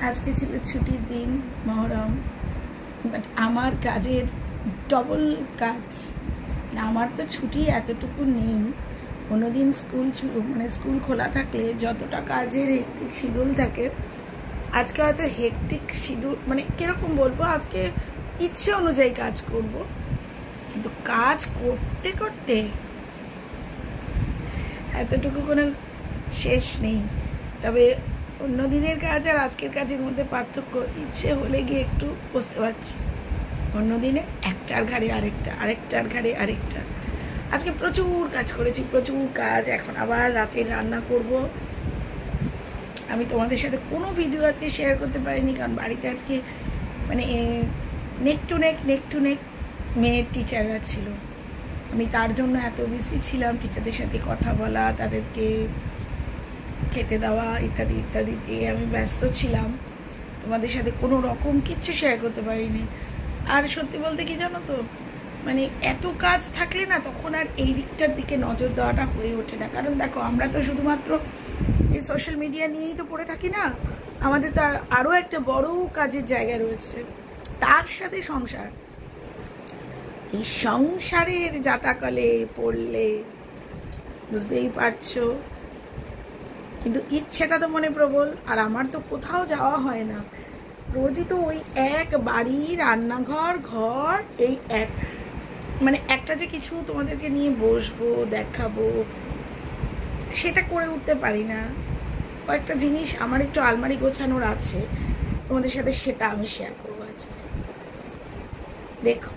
আজকে ছিল ছুটির দিন, মহরম, বাট আমার কাজের ডবল কাজ। আমার তো ছুটি এতটুকু নেই। কোনোদিন স্কুল খোলা থাকলে যতটা কাজের হেক্টিক শিডিউল থাকে, আজকে হয়তো হেক্টিক শিডিউল মানে কিরকম বলবো, আজকে ইচ্ছে অনুযায়ী কাজ করব, কিন্তু কাজ করতে করতে এতটুকু কোনো শেষ নেই। তবে অন্য দিনের কাজ আর আজকের কাজের মধ্যে পার্থক্য ইচ্ছে হলে গিয়ে একটু বুঝতে পারছি। অন্য দিনে একটার ঘাড়ে আরেকটা, আরেকটার ঘাড়ে আরেকটা। আজকে প্রচুর কাজ করেছি, প্রচুর কাজ। এখন আবার রাতে রান্না করব। আমি তোমাদের সাথে কোনো ভিডিও আজকে শেয়ার করতে পারিনি, কারণ বাড়িতে আজকে মানে নেক টু নেক মেয়ের টিচাররা ছিল। আমি তার জন্য এত বিজি ছিলাম, টিচারদের সাথে কথা বলা, তাদেরকে খেতে দেওয়া ইত্যাদি ইত্যাদিতে আমি ব্যস্ত ছিলাম। তোমাদের সাথে কোনো রকম কিচ্ছু শেয়ার করতে পারিনি। আর সত্যি বলতে কি জানো তো, মানে এত কাজ থাকলে না, তখন আর এই দিকটার দিকে নজর দেওয়াটা হয়ে ওঠে না। কারণ দেখো, আমরা তো শুধুমাত্র এই সোশ্যাল মিডিয়া নিয়েই তো পড়ে থাকি না, আমাদের তো আরও একটা বড় কাজের জায়গা রয়েছে, তার সাথে সংসার। এই সংসারের জাতাকলে পড়লে বুঝতেই পারছো। কিন্তু ইচ্ছেটা তো মনে প্রবল। আর আমার তো কোথাও যাওয়া হয় না, রোজই তো ওই এক বাড়ি, রান্নাঘর, ঘর, এই এক মানে একটা যে কিছু তোমাদেরকে নিয়ে বসবো, দেখাবো, সেটা করে উঠতে পারি না। কয়েকটা জিনিস আমার একটু আলমারি গোছানোর আছে, তোমাদের সাথে সেটা আমি শেয়ার করবো আজকে। দেখো